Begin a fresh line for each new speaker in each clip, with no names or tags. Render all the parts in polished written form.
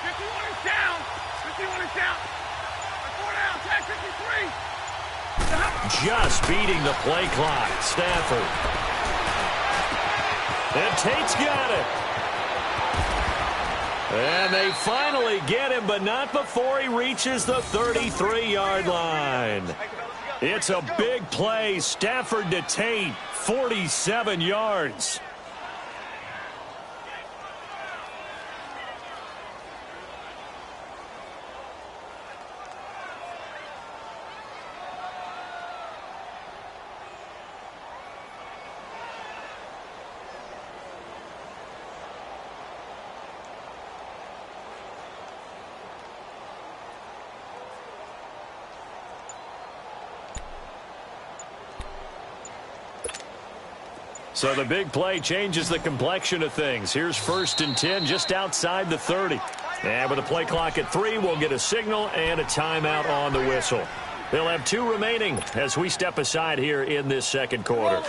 51 is down. 51 is down. 4 down. Tag 53.
Just beating the play clock. Stafford. And Tate's got it. And they finally get him, but not before he reaches the 33-yard line. It's a big play. Stafford to Tate, 47 yards. So the big play changes the complexion of things. Here's 1st and 10 just outside the 30. And with the play clock at 3, we'll get a signal and a timeout on the whistle. They'll have 2 remaining as we step aside here in this second quarter.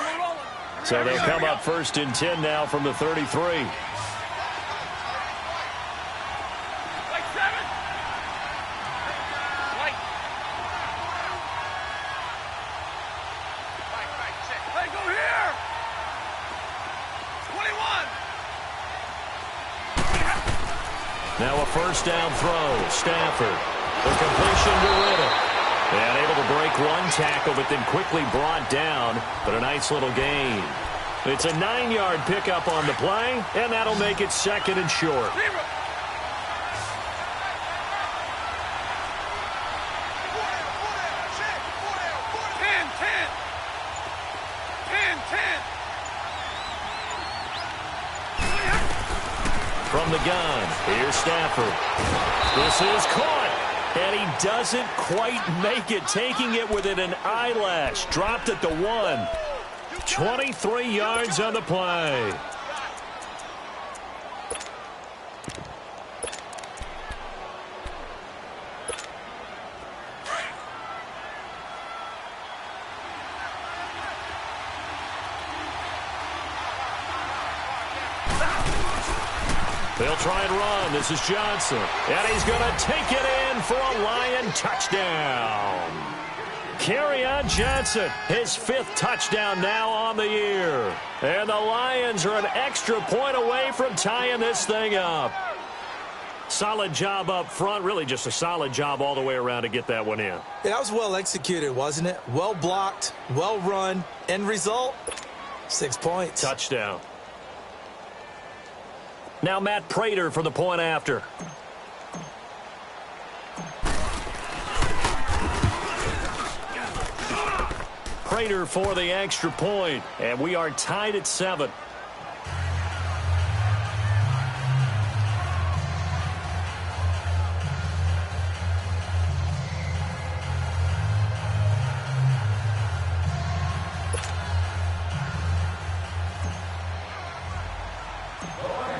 So they'll come up 1st and 10 now from the 33. Now a 1st down throw. Stafford. The completion to Riddle. And able to break 1 tackle, but then quickly brought down. But a nice little gain. It's a 9-yard pickup on the play, and that'll make it 2nd and short.
10.
From the gun, here's Stafford. This is caught, and he doesn't quite make it, taking it within an eyelash. Dropped at the 1. 23 yards on the play. They'll try and run. This is Johnson. And he's going to take it in for a Lion touchdown. Kerryon Johnson, his 5th touchdown now on the year. And the Lions are an extra point away from tying this thing up. Solid job up front. Really just a solid job all the way around to get that one in.
Yeah, that was well executed, wasn't it? Well blocked, well run. End result, 6 points.
Touchdown. Now Matt Prater for the point after. Prater for the extra point, and we are tied at 7.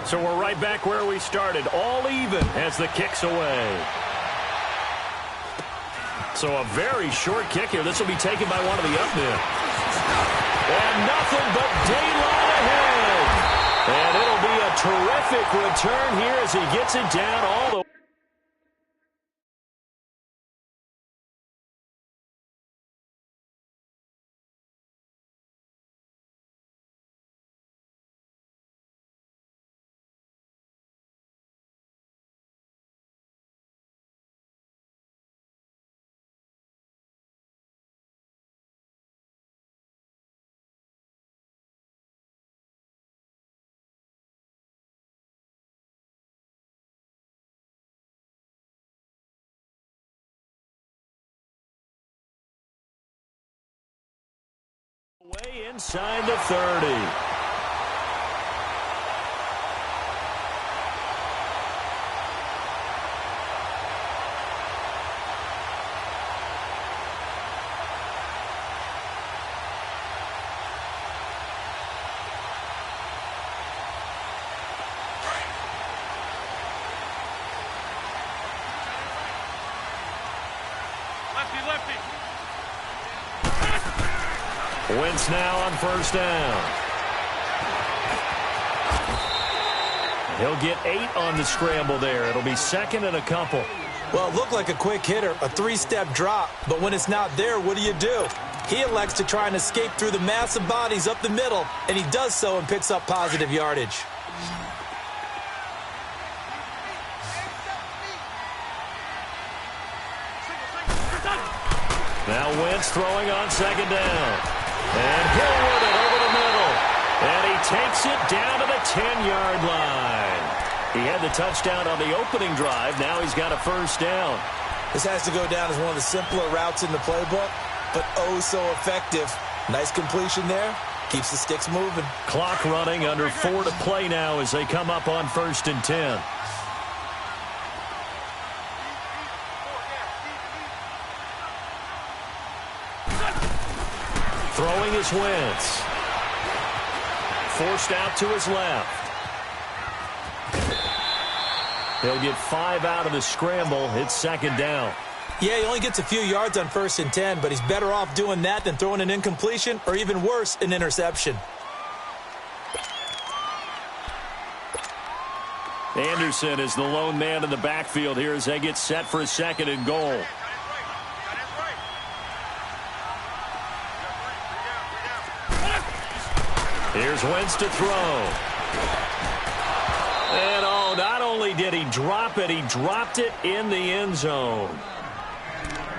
So we're right back where we started, all even as the kick's away. So a very short kick here. This will be taken by one of the up men. And nothing but daylight ahead. And it'll be a terrific return here as he gets it down all the way. Way inside the 30.
Lefty.
Wentz now on 1st down. He'll get 8 on the scramble there. It'll be second and a couple.
Well, it looked like a quick hitter, a 3-step drop, but when it's not there, what do? He elects to try and escape through the massive bodies up the middle, and he does so and picks up positive yardage.
Now Wentz throwing on second down. And he'll run it over the middle. And he takes it down to the 10-yard line. He had the touchdown on the opening drive. Now he's got a first down.
This has to go down as one of the simpler routes in the playbook, but oh so effective. Nice completion there. Keeps the sticks moving.
Clock running, under 4 to play now as they come up on 1st and 10. Throwing is Wentz. Forced out to his left. He'll get 5 out of the scramble. It's second down.
Yeah, he only gets a few yards on 1st and 10, but he's better off doing that than throwing an incompletion or even worse, an interception.
Anderson is the lone man in the backfield here as they get set for a second and goal. Here's Wentz to throw. And oh, not only did he drop it, he dropped it in the end zone.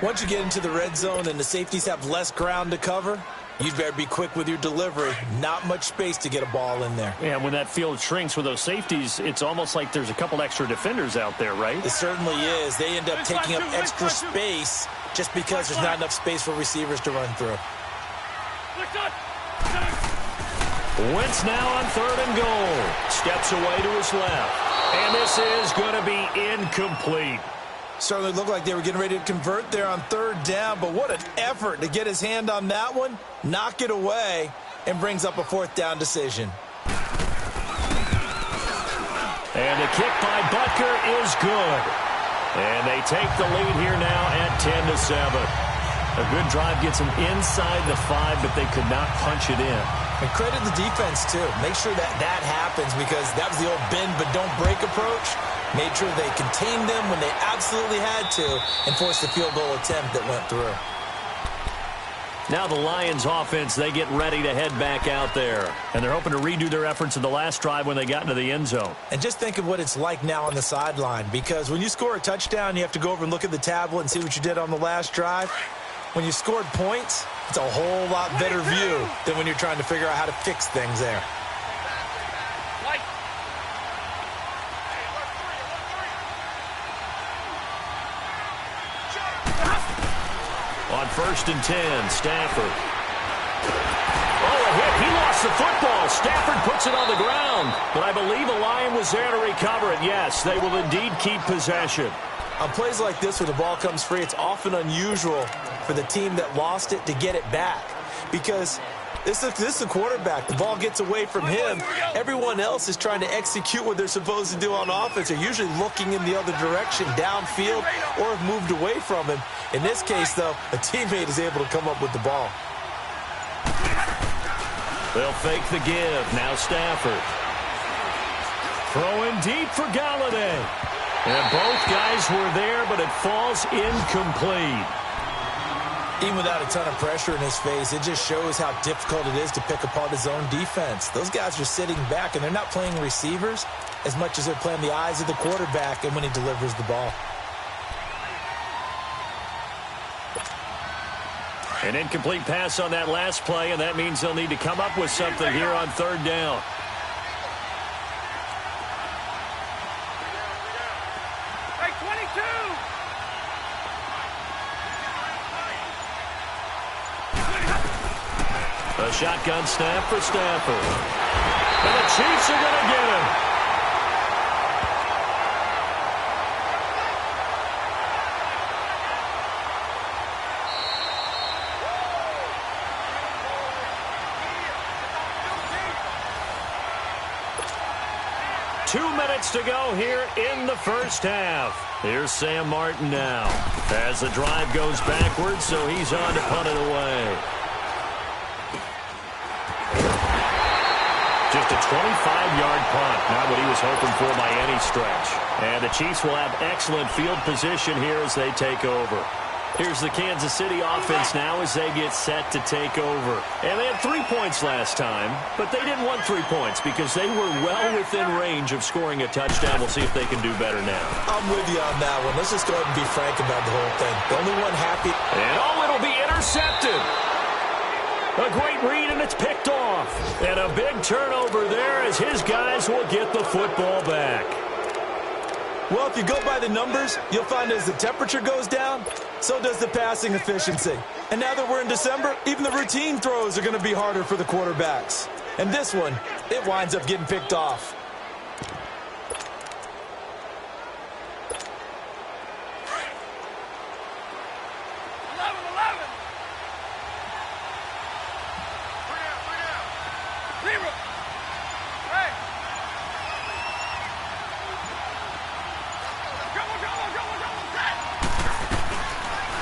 Once you get into the red zone and the safeties have less ground to cover, you'd better be quick with your delivery. Not much space to get a ball in there.
Yeah, when that field shrinks with those safeties, it's almost like there's a couple extra defenders out there, right?
It certainly is. They end up taking up extra space just because there's not enough space for receivers to run through.
Wentz now on 3rd and goal. Steps away to his left. And this is going to be incomplete.
Certainly looked like they were getting ready to convert there on 3rd down, but what an effort to get his hand on that one, knock it away, and brings up a 4th down decision.
And the kick by Butker is good. And they take the lead here now at 10-7. A good drive gets them inside the 5, but they could not punch it in.
And credit the defense, too. Make sure that happens because that was the old bend but don't break approach. Made sure they contained them when they absolutely had to and forced the field goal attempt that went through.
Now the Lions offense, they get ready to head back out there. And they're hoping to redo their efforts in the last drive when they got into the end zone.
And just think of what it's like now on the sideline, because when you score a touchdown, you have to go over and look at the tablet and see what you did on the last drive. When you scored points, it's a whole lot better view than when you're trying to figure out how to fix things there.
On 1st and 10, Stafford. Oh, a hit. He lost the football. Stafford puts it on the ground. But I believe a Lion was there to recover it. Yes, they will indeed keep possession.
On plays like this where the ball comes free, it's often unusual for the team that lost it to get it back. Because this is a quarterback. The ball gets away from him. Everyone else is trying to execute what they're supposed to do on offense. They're usually looking in the other direction, downfield, or have moved away from him. In this case, though, a teammate is able to come up with the ball.
They'll fake the give. Now Stafford. Throwing deep for Galladay. And both guys were there, but it falls incomplete.
Even without a ton of pressure in his face, it just shows how difficult it is to pick apart his own defense. Those guys are sitting back, and they're not playing receivers as much as they're playing the eyes of the quarterback and when he delivers the ball.
An incomplete pass on that last play, and that means they'll need to come up with something here on 3rd down. A shotgun snap for Stafford. And the Chiefs are going to get him. Two minutes to go here in the first half. Here's Sam Martin now. As the drive goes backwards, so he's on to punt it away. Just a 25-yard punt. Not what he was hoping for by any stretch. And the Chiefs will have excellent field position here as they take over. Here's the Kansas City offense now as they get set to take over. And they had 3 points last time, but they didn't want 3 points because they were well within range of scoring a touchdown. We'll see if they can do better now.
I'm with you on that one. Let's just go ahead and be frank about the whole thing. The only one happy.
And it'll be intercepted. A great read, and it's picked off. And a big turnover there as his guys will get the football back.
Well, if you go by the numbers, you'll find as the temperature goes down, so does the passing efficiency. And now that we're in December, even the routine throws are going to be harder for the quarterbacks. And this one, it winds up getting picked off.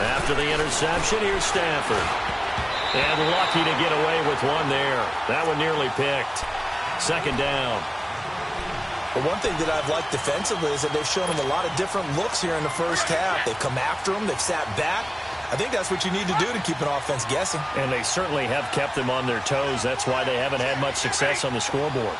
After the interception, here's Stafford. And lucky to get away with one there. That one nearly picked. Second down.
But one thing that I've liked defensively is that they've shown them a lot of different looks here in the first half. They've come after them. They've sat back. I think that's what you need to do to keep an offense guessing.
And they certainly have kept them on their toes. That's why they haven't had much success on the scoreboard.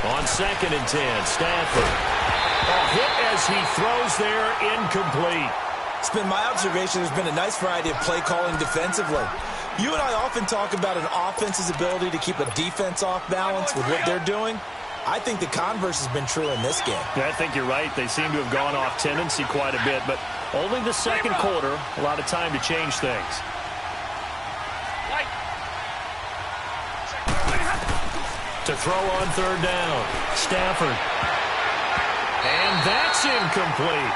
On 2nd and 10, Stafford. A hit as he throws there, incomplete.
It's been my observation there's been a nice variety of play calling defensively. You and I often talk about an offense's ability to keep a defense off balance with what they're doing. I think the converse has been true in this game.
Yeah, I think you're right. They seem to have gone off tendency quite a bit, but only the second quarter, a lot of time to change things. To throw on 3rd down, Stafford. And that's incomplete.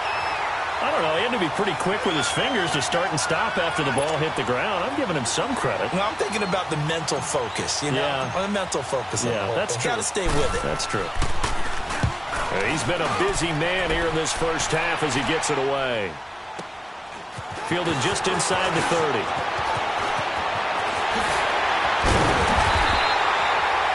I don't know, he had to be pretty quick with his fingers to start and stop after the ball hit the ground. I'm giving him some credit.
Well, I'm thinking about the mental focus, you know?
Yeah.
The mental focus.
Yeah, that's true.
Got to stay with it.
That's true. He's been a busy man here in this first half as he gets it away. Fielded just inside the 30.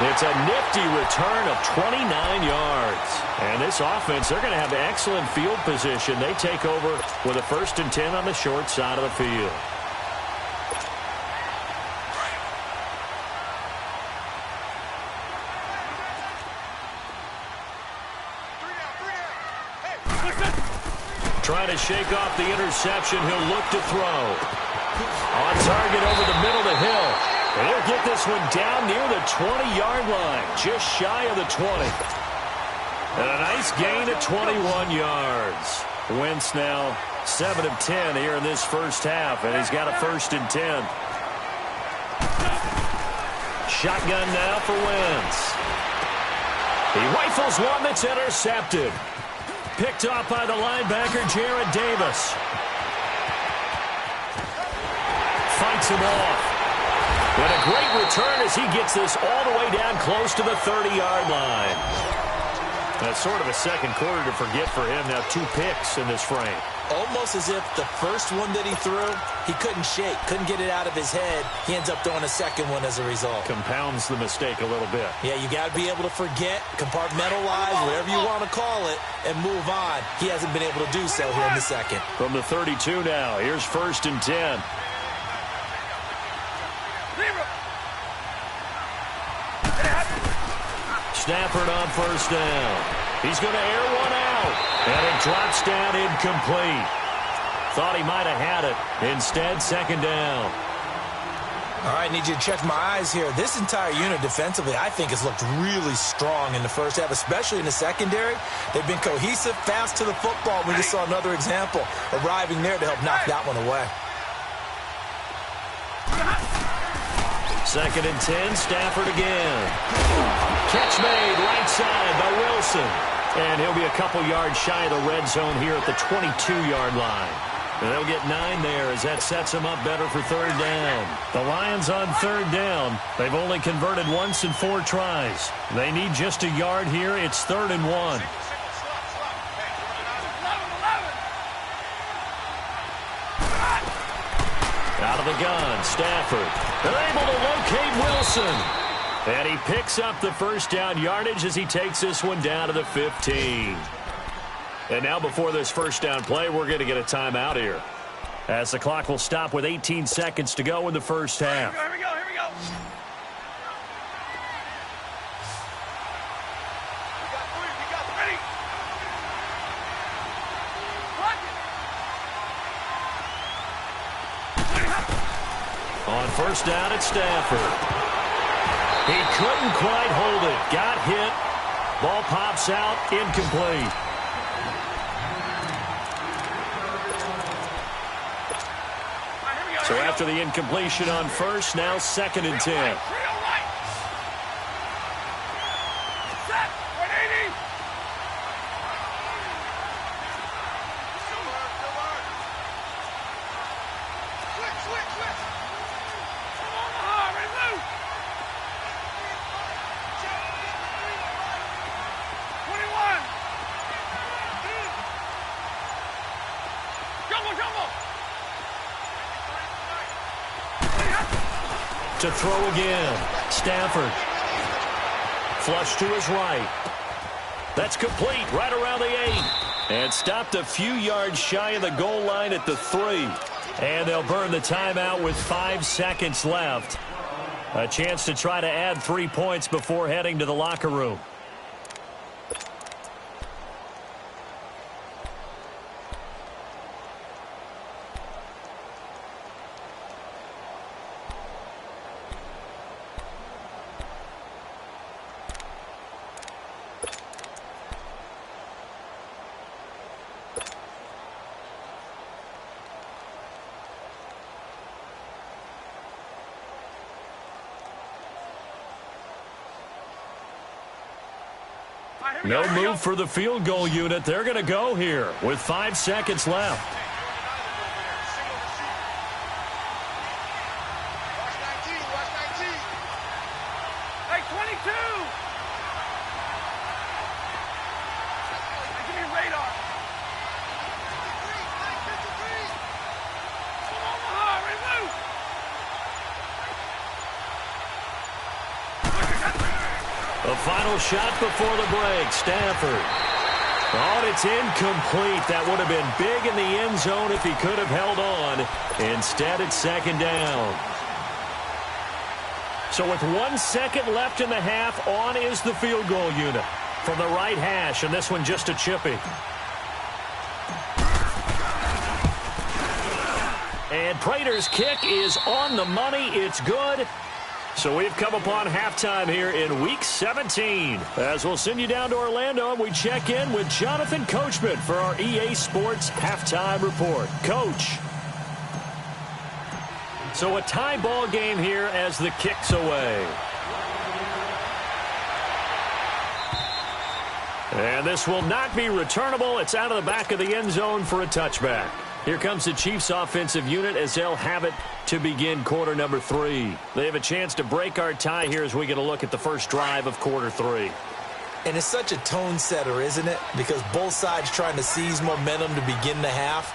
It's a nifty return of 29 yards. And this offense, they're going to have excellent field position. They take over with a 1st and 10 on the short side of the field. Trying to shake off the interception. He'll look to throw. On target over the middle to Hill. And he'll get this one down near the 20-yard line, just shy of the 20. And a nice gain of 21 yards. Wentz now 7 of 10 here in this first half, and he's got a 1st and 10. Shotgun now for Wentz. He rifles one that's intercepted. Picked off by the linebacker, Jared Davis. Fights him off. And a great return as he gets this all the way down close to the 30-yard line. That's sort of a second quarter to forget for him. Now 2 picks in this frame.
Almost as if the first one that he threw, he couldn't shake, couldn't get it out of his head. He ends up throwing a second one as a result.
Compounds the mistake a little bit.
Yeah, you got to be able to forget, compartmentalize, whatever you want to call it, and move on. He hasn't been able to do so here in the second.
From the 32 now, here's 1st and 10. Stafford on 1st down. He's going to air one out. And it drops down incomplete. Thought he might have had it. Instead, 2nd down.
All right, need you to check my eyes here. This entire unit defensively, I think, has looked really strong in the first half, especially in the secondary. They've been cohesive, fast to the football. We just saw another example arriving there to help knock that one away.
2nd and 10, Stafford again. Catch made right side by Wilson. And he'll be a couple yards shy of the red zone here at the 22-yard line. And they'll get 9 there as that sets them up better for 3rd down. The Lions on 3rd down. They've only converted once in 4 tries. They need just a yard here. It's 3rd and 1. Out of the gun, Stafford. They're able to locate Wilson. And he picks up the first down yardage as he takes this one down to the 15. And now before this first down play, we're going to get a timeout here, as the clock will stop with 18 seconds to go in the first half.
Here we go. We got three. We got ready.
On first down, it's Stafford. He couldn't quite hold it. Got hit. Ball pops out. Incomplete. So after the incompletion on first, now 2nd and 10. To throw again. Stafford. Flush to his right. That's complete right around the 8. And stopped a few yards shy of the goal line at the 3. And they'll burn the timeout with 5 seconds left. A chance to try to add 3 points before heading to the locker room. No move for the field goal unit. They're going to go here with 5 seconds left.
Hey, 22! Give me radar.
The final shot before the break. Stafford. Oh, and it's incomplete. That would have been big in the end zone if he could have held on. Instead, it's 2nd down. So with 1 second left in the half, on is the field goal unit from the right hash, and this one just a chippy. And Prater's kick is on the money. It's good. So we've come upon halftime here in Week 17. As we'll send you down to Orlando, and we check in with Jonathan Coachman for our EA Sports Halftime Report. Coach. So a tie ball game here as the kick's away. And this will not be returnable. It's out of the back of the end zone for a touchback. Here comes the Chiefs offensive unit as they'll have it to begin quarter number 3. They have a chance to break our tie here as we get a look at the first drive of quarter 3.
And it's such a tone setter, isn't it? Because both sides trying to seize momentum to begin the half.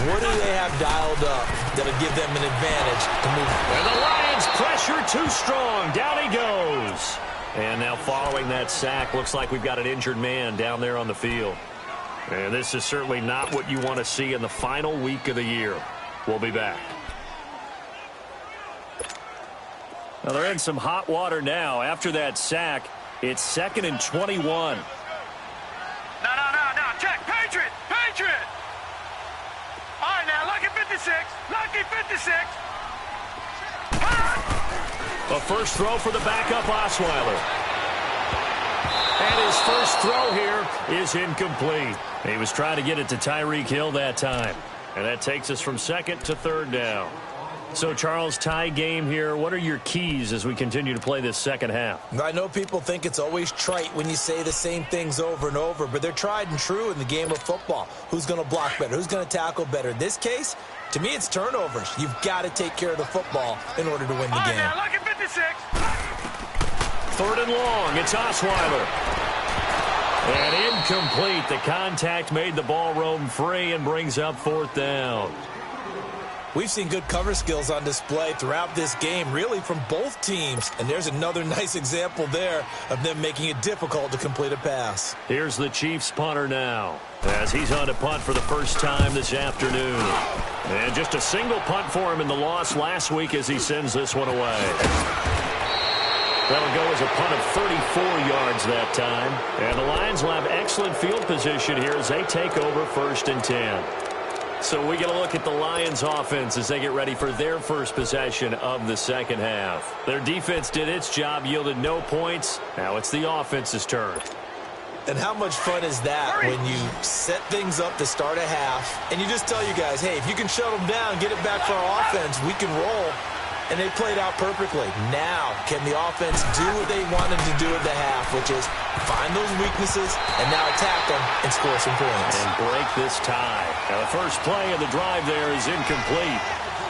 What do they have dialed up that'll give them an advantage to move?
And the Lions pressure too strong. Down he goes. And now following that sack, looks like we've got an injured man down there on the field. And this is certainly not what you want to see in the final week of the year. We'll be back. Now they're in some hot water now. After that sack, it's 2nd and 21.
No. Check. Patriot. All right, now, lucky 56.
A first throw for the backup Osweiler. And his first throw here is incomplete. He was trying to get it to Tyreek Hill that time. And that takes us from 2nd to 3rd down. So, Charles, tie game here. What are your keys as we continue to play this second half?
I know people think it's always trite when you say the same things over and over, but they're tried and true in the game of football. Who's going to block better? Who's going to tackle better? In this case, to me, it's turnovers. You've got to take care of the football in order to win the game.
Now, lucky 56.
3rd and long. It's Osweiler. And incomplete. The contact made the ball roam free and brings up 4th down.
We've seen good cover skills on display throughout this game, really from both teams. And there's another nice example there of them making it difficult to complete a pass.
Here's the Chiefs punter now, as he's on to punt for the first time this afternoon. And just a single punt for him in the loss last week as he sends this one away. That'll go as a punt of 34 yards that time. And the Lions will have excellent field position here as they take over 1st and 10. So we get a look at the Lions offense as they get ready for their first possession of the second half. Their defense did its job, yielded no points. Now it's the offense's turn.
And how much fun is that when you set things up to start a half and you just tell you guys, hey, if you can shut them down, get it back for our offense, we can roll. And they played out perfectly. Now, can the offense do what they wanted to do at the half, which is find those weaknesses and now attack them and score some points.
And break this tie. Now, the first play of the drive there is incomplete.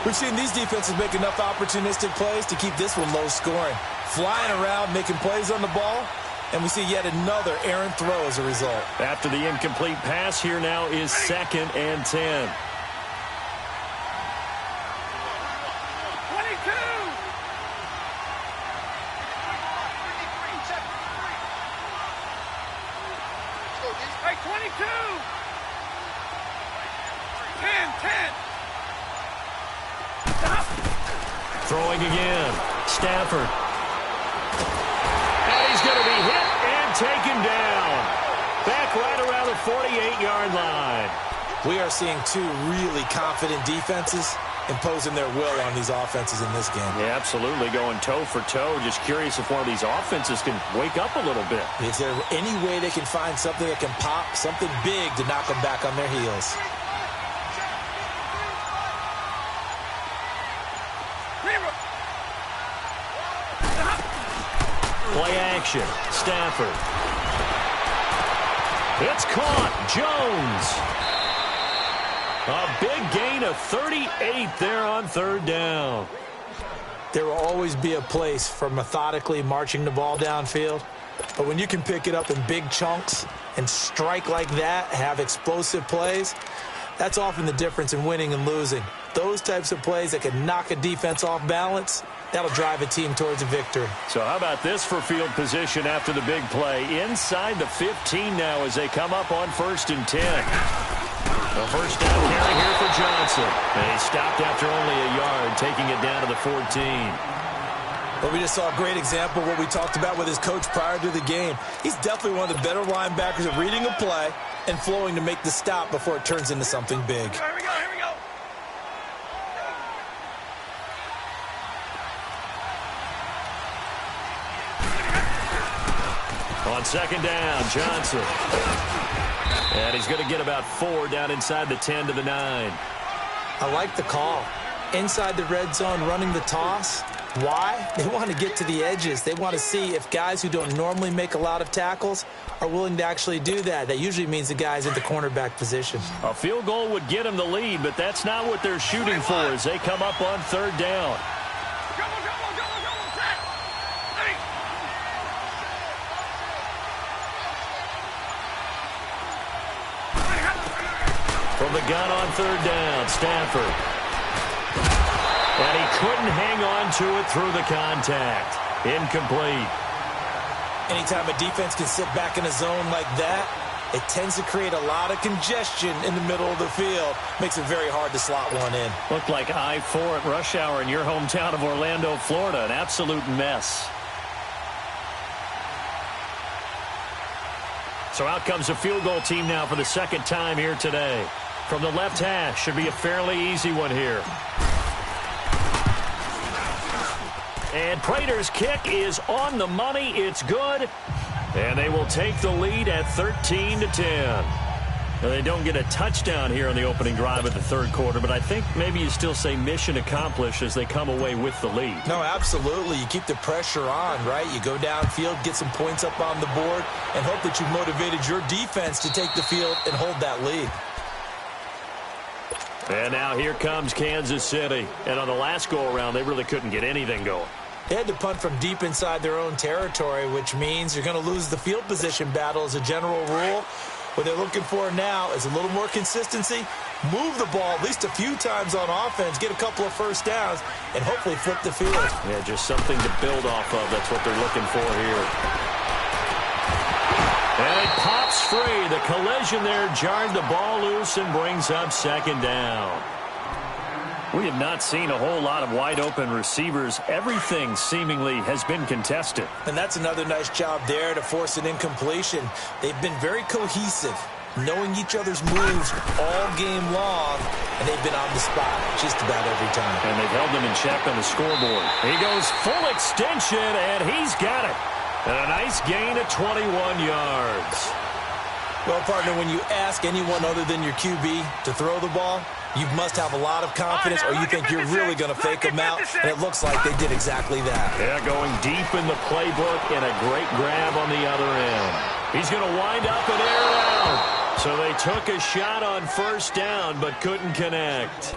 We've seen these defenses make enough opportunistic plays to keep this one low scoring. Flying around, making plays on the ball, and we see yet another errant throw as a result.
After the incomplete pass, here now is 2nd and 10. Throwing again. Stafford. And he's going to be hit and taken down. Back right around the 48-yard line.
We are seeing two really confident defenses imposing their will on these offenses in this game.
Yeah, absolutely. Going toe for toe. Just curious if one of these offenses can wake up a little bit.
Is there any way they can find something that can pop, something big to knock them back on their heels?
Play action. Stafford. It's caught. Jones. A big gain of 38 there on 3rd down.
There will always be a place for methodically marching the ball downfield. But when you can pick it up in big chunks and strike like that, have explosive plays, that's often the difference in winning and losing. Those types of plays that can knock a defense off balance, that'll drive a team towards a victory.
So how about this for field position after the big play? Inside the 15 now as they come up on 1st and 10. The first down carry here for Johnson. And he stopped after only a yard, taking it down to the 14.
But we just saw a great example of what we talked about with his coach prior to the game. He's definitely one of the better linebackers at reading a play and flowing to make the stop before it turns into something big.
Here we go, here we go.
On 2nd down, Johnson. And he's going to get about 4 down inside the 10 to the 9.
I like the call. Inside the red zone, running the toss. Why? They want to get to the edges. They want to see if guys who don't normally make a lot of tackles are willing to actually do that. That usually means the guys in the cornerback position.
A field goal would get them the lead, but that's not what they're shooting for as they come up on 3rd down. From the gun on 3rd down, Stafford. And he couldn't hang on to it through the contact. Incomplete.
Anytime a defense can sit back in a zone like that, it tends to create a lot of congestion in the middle of the field. Makes it very hard to slot one in.
Looked like I-4 at rush hour in your hometown of Orlando, Florida. An absolute mess. So out comes the field goal team now for the 2nd time here today. From the left hash, should be a fairly easy one here. And Prater's kick is on the money. It's good. And they will take the lead at 13-10. Now, they don't get a touchdown here on the opening drive of the 3rd quarter, but I think maybe you still say mission accomplished as they come away with the lead.
No, absolutely. You keep the pressure on, right? You go downfield, get some points up on the board, and hope that you've motivated your defense to take the field and hold that lead.
And now here comes Kansas City. And on the last go-around, they really couldn't get anything going.
They had to punt from deep inside their own territory, which means you're going to lose the field position battle as a general rule. What they're looking for now is a little more consistency, move the ball at least a few times on offense, get a couple of first downs, and hopefully flip the field.
Yeah, just something to build off of. That's what they're looking for here. And it pops free. The collision there jarred the ball loose and brings up second down. We have not seen a whole lot of wide-open receivers. Everything seemingly has been contested.
And that's another nice job there to force an incompletion. They've been very cohesive, knowing each other's moves all game long, and they've been on the spot just about every time.
And they've held them in check on the scoreboard. He goes full extension, and he's got it. And a nice gain of 21 yards.
Well, partner, when you ask anyone other than your QB to throw the ball, you must have a lot of confidence, or you think you're really going to fake them out, and it looks like they did exactly that.
Yeah, going deep in the playbook and a great grab on the other end. He's going to wind up and air it out. So they took a shot on first down, but couldn't connect.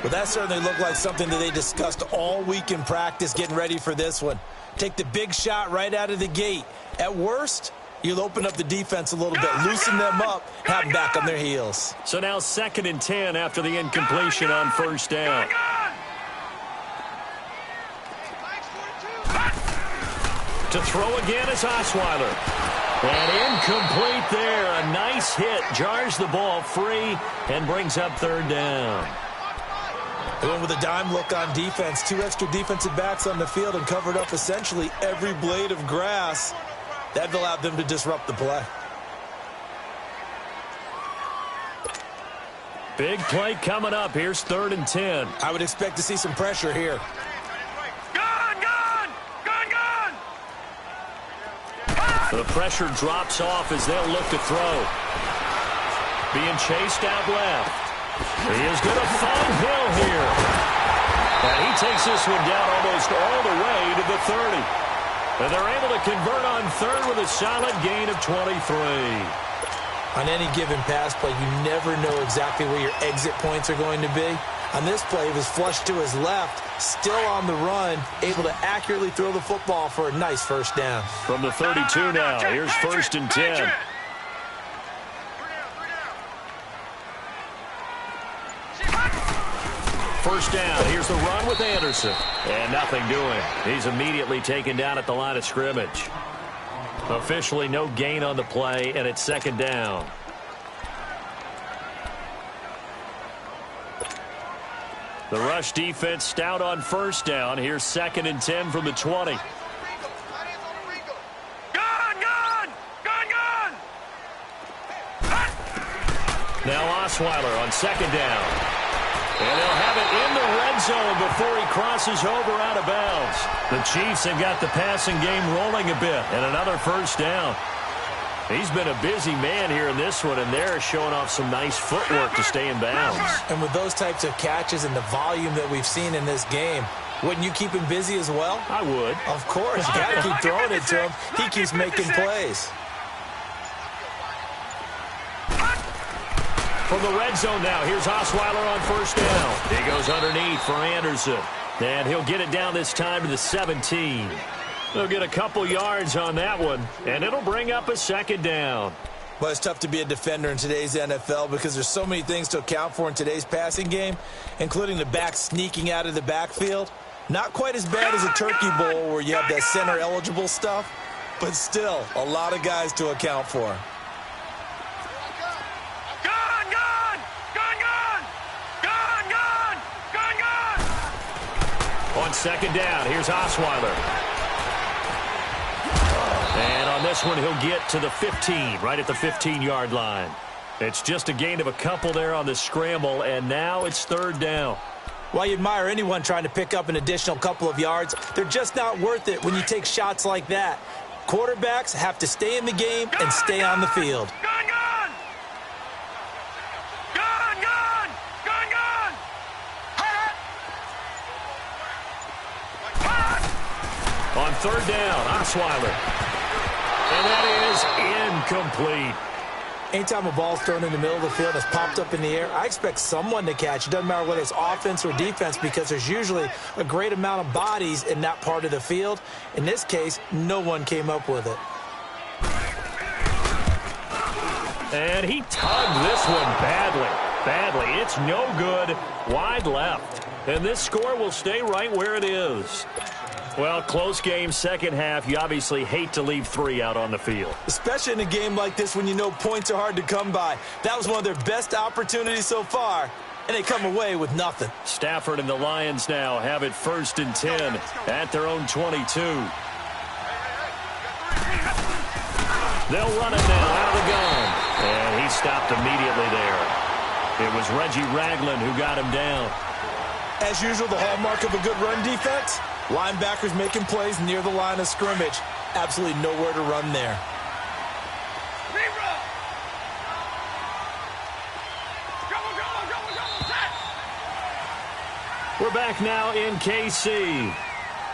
Well, that certainly looked like something that they discussed all week in practice getting ready for this one. Take the big shot right out of the gate. At worst, you'll open up the defense a little bit, loosen them up, have them back on their heels.
So now 2nd and 10 after the incompletion on first down. To throw again is Osweiler. And incomplete there. A nice hit. Jars the ball free and brings up 3rd down.
They went with a dime look on defense. 2 extra defensive backs on the field and covered up essentially every blade of grass. That allowed them to disrupt the play.
Big play coming up. Here's 3rd and 10.
I would expect to see some pressure here.
The pressure drops off as they'll look to throw. Being chased out left. He is going to find Hill here. And he takes this one down almost all the way to the 30. And they're able to convert on 3rd with a solid gain of 23.
On any given pass play, you never know exactly where your exit points are going to be. On this play, he was flushed to his left, still on the run, able to accurately throw the football for a nice first down.
From the 32 now, here's 1st and 10. First down, here's the run with Anderson. And nothing doing. He's immediately taken down at the line of scrimmage. Officially no gain on the play, and it's 2nd down. The rush defense stout on first down. Here's 2nd and 10 from the 20. Now Osweiler on 2nd down. And they'll have it in the red zone before he crosses over out of bounds. The Chiefs have got the passing game rolling a bit, and another first down. He's been a busy man here in this one, and they're showing off some nice footwork to stay in bounds.
And with those types of catches and the volume that we've seen in this game, wouldn't you keep him busy as well?
I would.
Of course. You got to keep throwing it to him. He keeps making plays.
From the red zone now, here's Osweiler on first down. He goes underneath for Anderson. And he'll get it down this time to the 17. They'll get a couple yards on that one, and it'll bring up a 2nd down.
Well, it's tough to be a defender in today's NFL because there's so many things to account for in today's passing game, including the back sneaking out of the backfield. Not quite as bad as a turkey bowl where you have that center-eligible stuff, but still a lot of guys to account for.
On 2nd down, here's Osweiler. And on this one, he'll get to the 15, right at the 15-yard line. It's just a gain of a couple there on the scramble, and now it's 3rd down.
While you admire anyone trying to pick up an additional couple of yards, they're just not worth it when you take shots like that. Quarterbacks have to stay in the game and stay on the field.
On 3rd down, Osweiler. And that is incomplete.
Anytime a ball's thrown in the middle of the field that's popped up in the air, I expect someone to catch. It doesn't matter whether it's offense or defense because there's usually a great amount of bodies in that part of the field. In this case, no one came up with it.
And he tugged this one badly. Badly. It's no good. Wide left. And this score will stay right where it is. Well, close game, second half. You obviously hate to leave 3 out on the field.
Especially in a game like this when you know points are hard to come by. That was one of their best opportunities so far, and they come away with nothing.
Stafford and the Lions now have it 1st and 10 at their own 22. They'll run it now out of the gun. And he stopped immediately there. It was Reggie Ragland who got him down.
As usual, the hallmark of a good run defense, linebackers making plays near the line of scrimmage. Absolutely nowhere to run there.
We're back now in KC.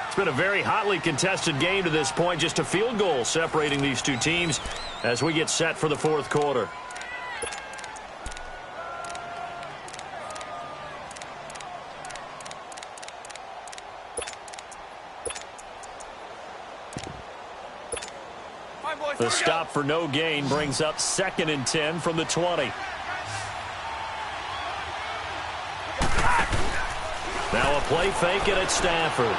It's been a very hotly contested game to this point. Just a field goal separating these two teams as we get set for the 4th quarter. The stop for no gain brings up 2nd and 10 from the 20. Now a play fake it at Stafford.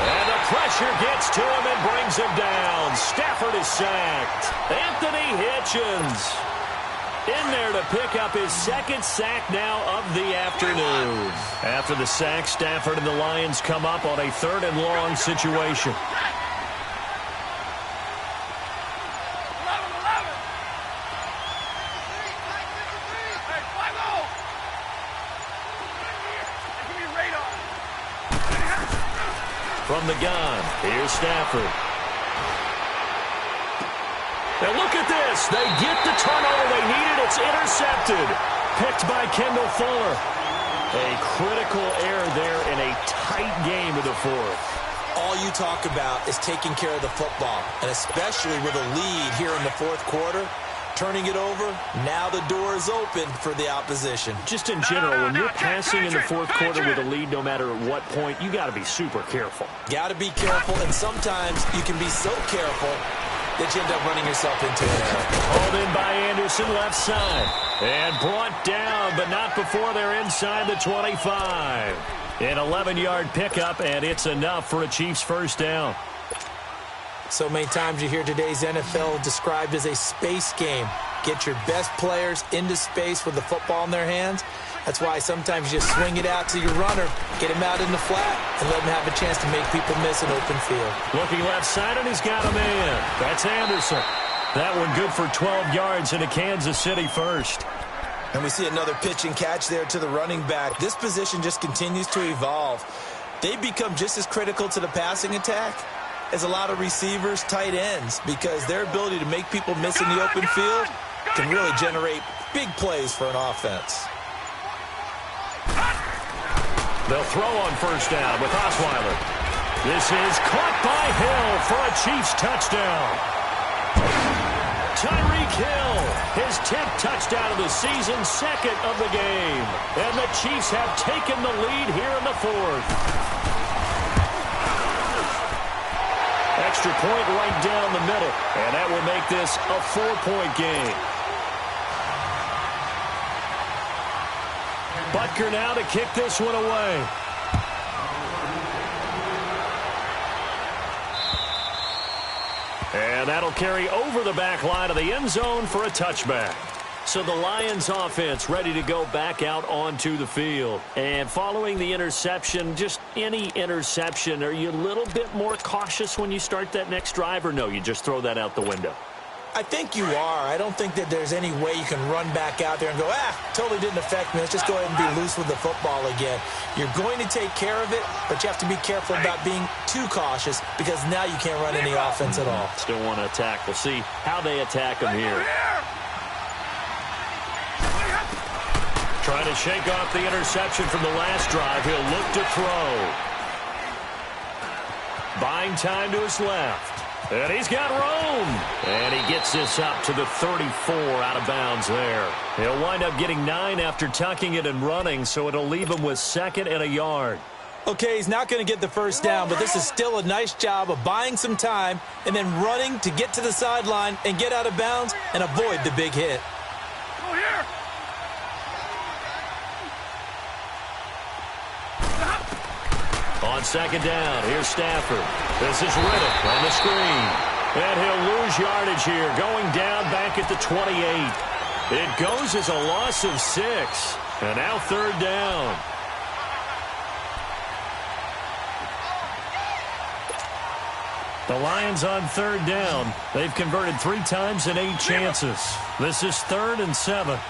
And the pressure gets to him and brings him down. Stafford is sacked. Anthony Hitchens in there to pick up his 2nd sack now of the afternoon. After the sack, Stafford and the Lions come up on a 3rd and long situation. From the gun, here's Stafford. Now look at this. They get the turnover they needed. It's intercepted. Picked by Kendall Fuller. A critical error there in a tight game of the 4th.
All you talk about is taking care of the football, and especially with a lead here in the 4th quarter. Turning it over, now the door is open for the opposition.
Just in general, when you're passing in the 4th quarter with a lead, no matter at what point, you got to be super careful.
Got to be careful, and sometimes you can be so careful that you end up running yourself into an error.
Hauled in by Anderson, left side. And brought down, but not before they're inside the 25. An 11-yard pickup, and it's enough for a Chiefs 1st down.
So many times you hear today's NFL described as a space game. Get your best players into space with the football in their hands. That's why sometimes you just swing it out to your runner, get him out in the flat, and let him have a chance to make people miss an open field.
Looking left side, and he's got him in. That's Anderson. That one good for 12 yards into Kansas City 1st.
And we see another pitch and catch there to the running back. This position just continues to evolve. They become just as critical to the passing attack as a lot of receivers, tight ends, because their ability to make people miss in the open field can really generate big plays for an offense.
They'll throw on 1st down with Osweiler. This is caught by Hill for a Chiefs touchdown. Tyreek Hill, his 10th touchdown of the season, 2nd of the game. And the Chiefs have taken the lead here in the 4th. Extra point right down the middle, and that will make this a 4-point game. Butker now to kick this one away. And that'll carry over the back line of the end zone for a touchback. So the Lions offense ready to go back out onto the field. And following the interception, just any interception, are you a little bit more cautious when you start that next drive, or no, you just throw that out the window?
I think you are. I don't think that there's any way you can run back out there and go, totally didn't affect me. Let's just go ahead and be loose with the football again. You're going to take care of it, but you have to be careful about being too cautious because now you can't run any offense at all.
Still want to attack. We'll see how they attack them here. Trying to shake off the interception from the last drive. He'll look to throw. Buying time to his left. And he's got room. And he gets this up to the 34 out of bounds there. He'll wind up getting 9 after tucking it and running, so it'll leave him with 2nd and a yard.
Okay, he's not going to get the first down, but this is still a nice job of buying some time and then running to get to the sideline and get out of bounds and avoid the big hit.
Go here.
On second down, here's Stafford. This is Riddick on the screen. And he'll lose yardage here, going down back at the 28. It goes as a loss of 6. And now third down.
The Lions on third down. They've converted 3 times in 8 chances. This is 3rd and 7.
10.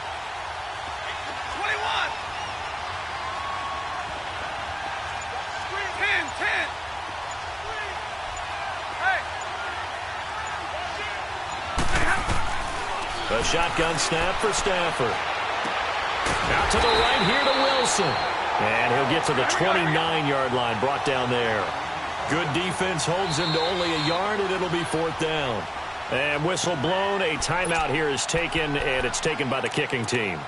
A shotgun snap for Stafford. Out to the right here to Wilson. And he'll get to the 29-yard line, brought down there. Good defense holds him to only a yard, and it'll be 4th down. And whistle blown, a timeout here is taken, and it's taken by the kicking team.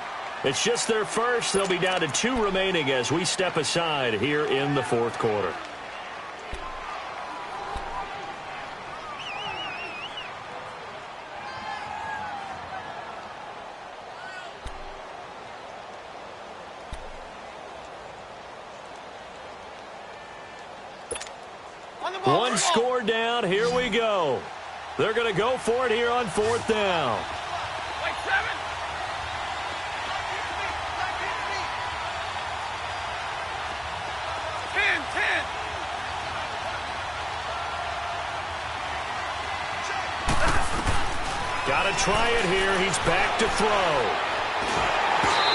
It's just their first. They'll be down to 2 remaining as we step aside here in the 4th quarter. One score down. Here we go. They're going to go for it here on 4th down.
Wait, 7.
Got to try it here. He's back to throw.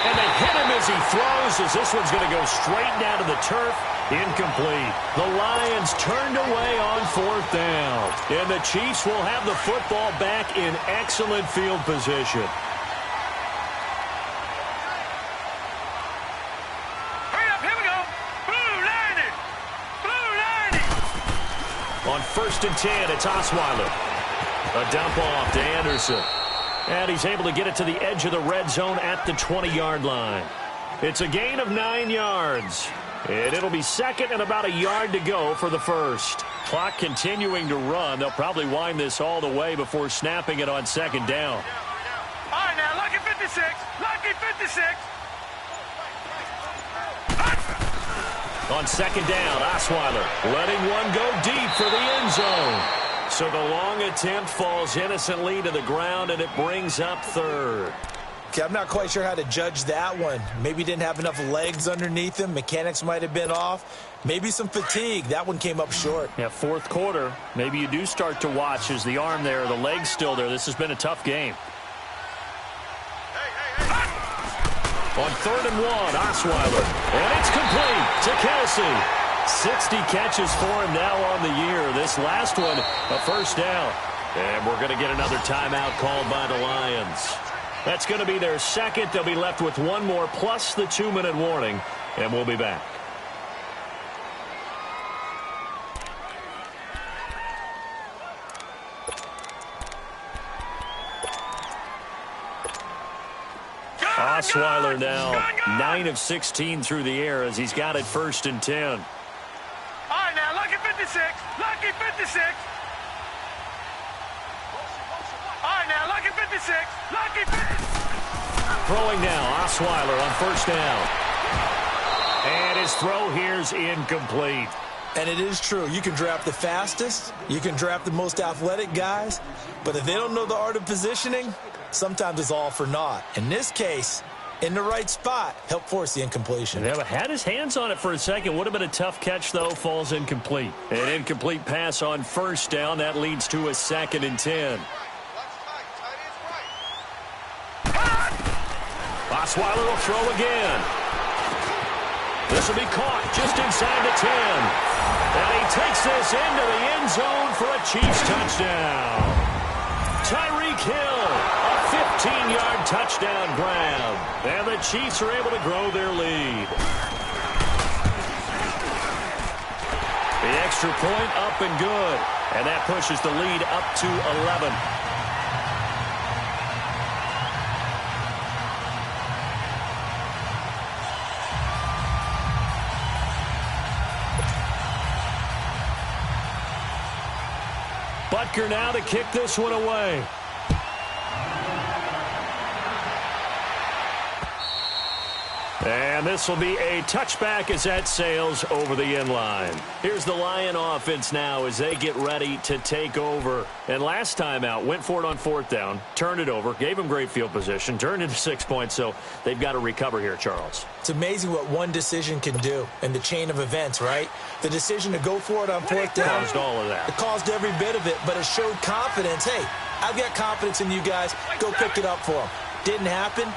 And they hit him as he throws, as this one's going to go straight down to the turf. Incomplete. The Lions turned away on 4th down. And the Chiefs will have the football back in excellent field position.
Hurry up, here we go. Blue 90. Blue 90.
On 1st and 10, it's Osweiler. A dump off to Anderson. And he's able to get it to the edge of the red zone at the 20-yard line. It's a gain of 9 yards. And it'll be 2nd and about a yard to go for the first. Clock continuing to run. They'll probably wind this all the way before snapping it on 2nd down.
All right, now, lucky 56. Lucky 56.
On 2nd down, Osweiler letting one go deep for the end zone. So the long attempt falls innocently to the ground, and it brings up 3rd.
Okay, I'm not quite sure how to judge that one. Maybe he didn't have enough legs underneath him. Mechanics might have been off. Maybe some fatigue. That one came up short.
Yeah, 4th quarter. Maybe you do start to watch as the arm there, the leg's still there. This has been a tough game.
On 3rd and 1, Osweiler. And it's complete to Kelsey. 60 catches for him now on the year. This last one, a 1st down. And we're going to get another timeout called by the Lions. That's going to be their 2nd. They'll be left with 1 more plus the 2-minute warning. And we'll be back. Osweiler now 9 of 16 through the air as he's got it 1st and 10.
All right, now, lucky 56. Lucky 56. All right, now, lucky 56. Lucky 56.
Throwing now, Osweiler on 1st down. And his throw here's incomplete.
And it is true. You can draft the fastest. You can draft the most athletic guys. But if they don't know the art of positioning, sometimes it's all for naught. In this case, in the right spot, helped force the incompletion.
Yeah, but had his hands on it for a second. Would have been a tough catch, though. Falls incomplete.
An incomplete pass on 1st down. That leads to a 2nd and 10. Osweiler will throw again. This will be caught just inside the 10. And he takes this into the end zone for a Chiefs touchdown. Tyreek Hill, a 15-yard touchdown grab. And the Chiefs are able to grow their lead. The extra point up and good. And that pushes the lead up to 11. Butker now to kick this one away. And this will be a touchback as that sails over the end line. Here's the Lion offense now as they get ready to take over. And last time out, went for it on fourth down, turned it over, gave them great field position, turned into 6 points, so they've got to recover here, Charles.
It's amazing what one decision can do in the chain of events, right? The decision to go for it on fourth down.
Caused all of that.
It caused every bit of it, but it showed confidence. Hey, I've got confidence in you guys. Go pick it up for them. Didn't happen.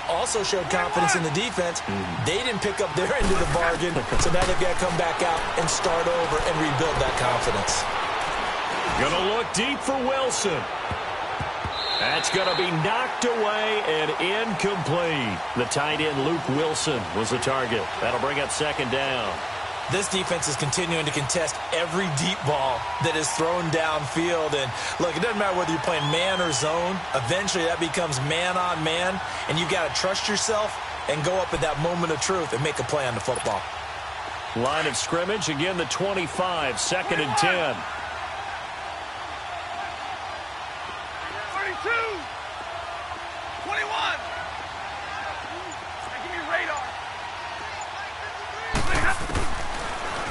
Also showed confidence in the defense. They didn't pick up their end of the bargain, so now they've got to come back out and start over and rebuild that confidence.
Gonna look deep for Wilson. That's going to be knocked away and incomplete. The tight end, Luke Wilson, was the target. That'll bring up second down.
This defense is continuing to contest every deep ball that is thrown downfield. And, look, it doesn't matter whether you're playing man or zone. Eventually, that becomes man on man, and you've got to trust yourself and go up at that moment of truth and make a play on the football.
Line of scrimmage, again, the 25, second and 10.
32, 21. Give me radar.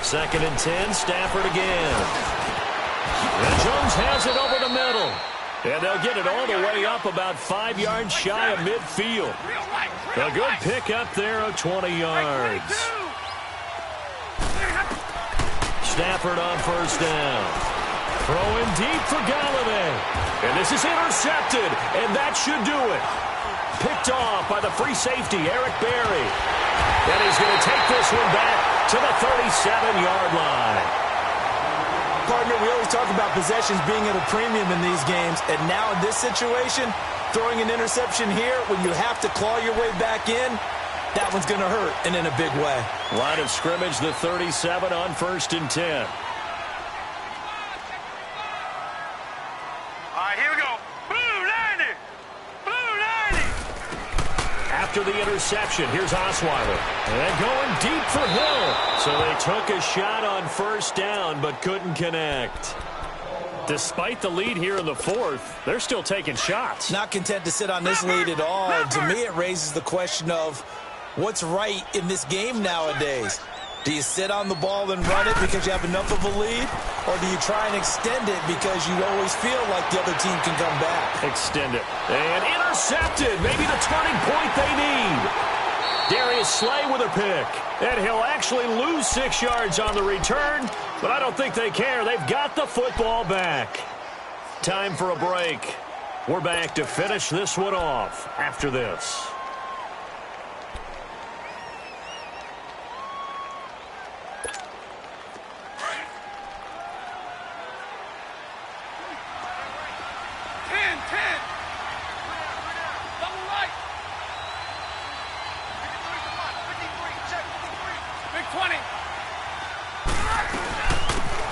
Second and 10, Stafford again. And Jones has it over the middle. And they'll get it all the way up about 5 yards shy of midfield. A good pick up there of 20 yards. Stafford on first down. Throwing deep for Galladay. And this is intercepted, and that should do it. Picked off by the free safety, Eric Berry. And he's going to take this one back to the 37-yard line.
Partner, we always talk about possessions being at a premium in these games, and now in this situation, throwing an interception here when you have to claw your way back in, that one's going to hurt, and in a big way.
Line of scrimmage, the 37 on first and 10. After the interception, here's Osweiler. And going deep for Hill. So they took a shot on first down, but couldn't connect. Despite the lead here in the fourth, they're still taking shots.
Not content to sit on this lead at all. To me, it raises the question of what's right in this game nowadays. Do you sit on the ball and run it because you have enough of a lead? Or do you try and extend it because you always feel like the other team can come back?
Extend it. And intercepted. Maybe the turning point they need. Darius Slay with a pick. And he'll actually lose 6 yards on the return, but I don't think they care. They've got the football back. Time for a break. We're back to finish this one off after this.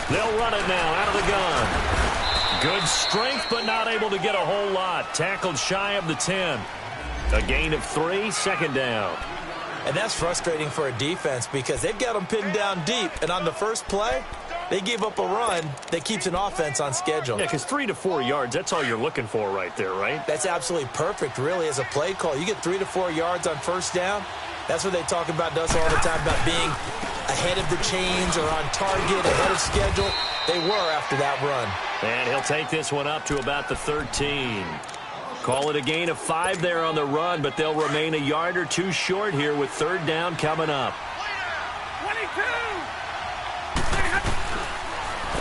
They'll run it now out of the gun. Good strength, but not able to get a whole lot. Tackled shy of the 10. A gain of 3, second down.
And that's frustrating for a defense because they've got them pinned down deep. And on the first play, they gave up a run that keeps an offense on schedule.
Yeah, because 3 to 4 yards, that's all you're looking for right there, right?
That's absolutely perfect, really, as a play call. You get 3 to 4 yards on first down. That's what they talk about us all the time, about being ahead of the chains or on target, ahead of schedule. They were after that run.
And he'll take this one up to about the 13. Call it a gain of 5 there on the run, but they'll remain a yard or two short here with third down coming up.
22.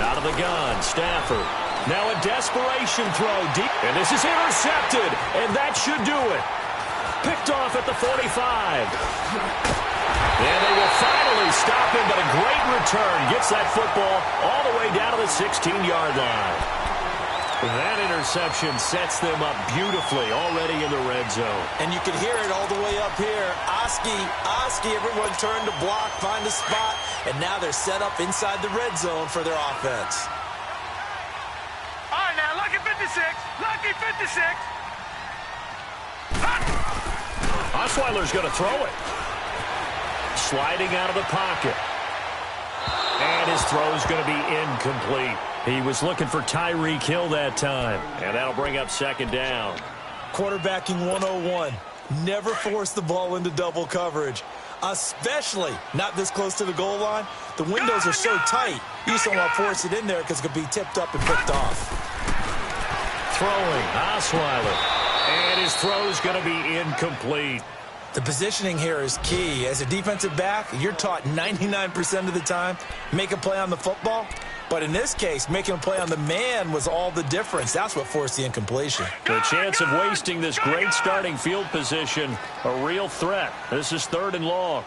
Out of the gun, Stafford. Now a desperation throw deep. And this is intercepted, and that should do it. Picked off at the 45. And they will finally stop him, but a great return. Gets that football all the way down to the 16-yard line. That interception sets them up beautifully already in the red zone.
And you can hear it all the way up here. Oski, everyone turned to block, find a spot, and now they're set up inside the red zone for their offense.
All right, now, lucky 56. Lucky 56.
Osweiler's going to throw it. Sliding out of the pocket. And his throw is going to be incomplete. He was looking for Tyreek Hill that time. And that'll bring up second down.
Quarterbacking 101. Never force the ball into double coverage, especially not this close to the goal line. The windows are so tight, you just don't want to force it in there because it could be tipped up and picked off.
Throwing, Osweiler. And his throw's going to be incomplete.
The positioning here is key. As a defensive back, you're taught 99% of the time, make a play on the football. But in this case, making a play on the man was all the difference. That's what forced the incompletion.
The chance of wasting this great starting field position, a real threat. This is 3rd and long.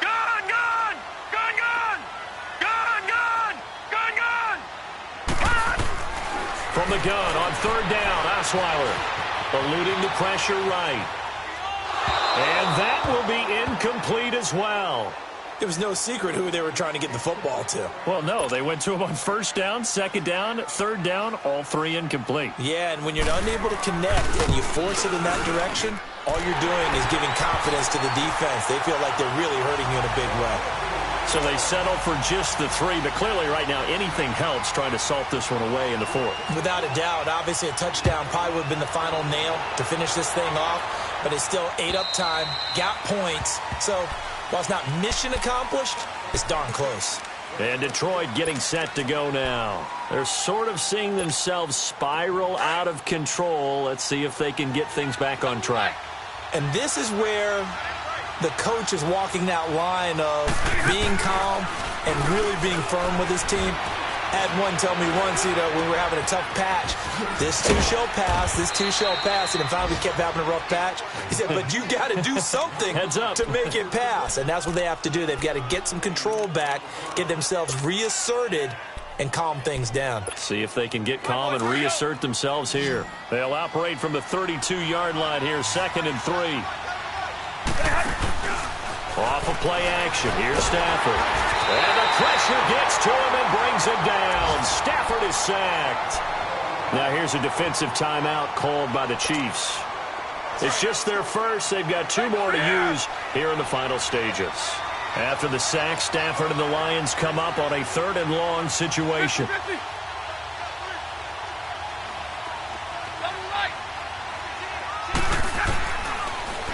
Gone, gone! Gone, gone! Gone, gone! Gone, gone! Gone!
From the gun on 3rd down, Osweiler eluding the pressure right. And that will be incomplete as well.
It was no secret who they were trying to get the football to.
Well, no, they went to him on 1st down, 2nd down, 3rd down, all 3 incomplete.
Yeah, and when you're unable to connect and you force it in that direction, all you're doing is giving confidence to the defense. They feel like they're really hurting you in a big way.
So they settle for just the 3, but clearly right now anything helps trying to salt this one away in the 4th.
Without a doubt, obviously a touchdown probably would have been the final nail to finish this thing off, but it's still 8 up time, got points, so while it's not mission accomplished, it's darn close.
And Detroit getting set to go now. They're sort of seeing themselves spiral out of control. Let's see if they can get things back on track.
And this is where the coach is walking that line of being calm and really being firm with his team. Had one tell me once, when we were having a tough patch, this too shall pass, this too shall pass, and then finally we kept having a rough patch. He said, but you got to do something to make it pass, and that's what they have to do. They've got to get some control back, get themselves reasserted, and calm things down.
See if they can get calm and reassert themselves here. They'll operate from the 32-yard line here, 2nd and 3. Off of play action. Here's Stafford. And the pressure gets to him and brings him down. Stafford is sacked. Now here's a defensive timeout called by the Chiefs. It's just their first. They've got 2 more to use here in the final stages. After the sack, Stafford and the Lions come up on a 3rd and long situation.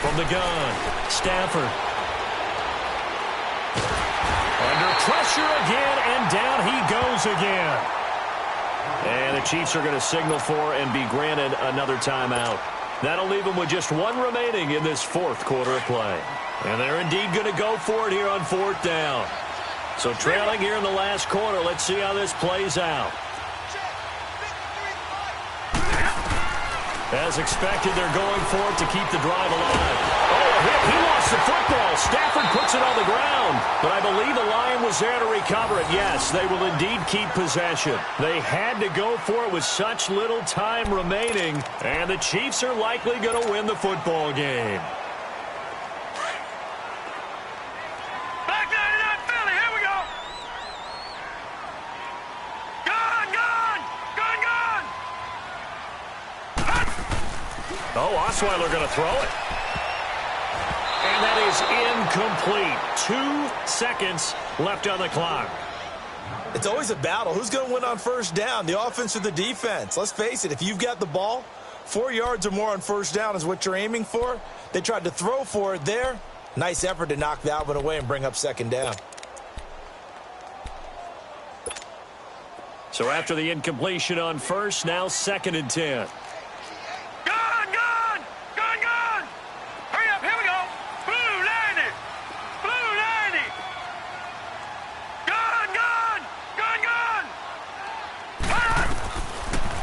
From the gun, Stafford. Under pressure again, and down he goes again. And the Chiefs are going to signal for and be granted another timeout. That'll leave them with just 1 remaining in this 4th quarter of play. And they're indeed going to go for it here on 4th down. So trailing here in the last quarter, let's see how this plays out. As expected, they're going for it to keep the drive alive. Oh, a hit. He lost the football. Stafford puts it on the ground. But I believe the Lion was there to recover it. Yes, they will indeed keep possession. They had to go for it with such little time remaining. And the Chiefs are likely going to win the football game.
Back 99 Philly, here we go! Gone, gone! Gone, gone!
Oh, Osweiler going to throw it. And that is incomplete. 2 seconds left on the clock.
It's always a battle. Who's going to win on 1st down, the offense or the defense? Let's face it, if you've got the ball, 4 yards or more on 1st down is what you're aiming for. They tried to throw for it there. Nice effort to knock that one away and bring up 2nd down.
So after the incompletion on 1st, now 2nd and 10.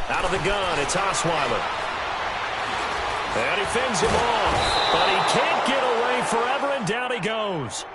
Out of the gun, it's Osweiler. And he fends him off. But he can't get away forever, and down he goes.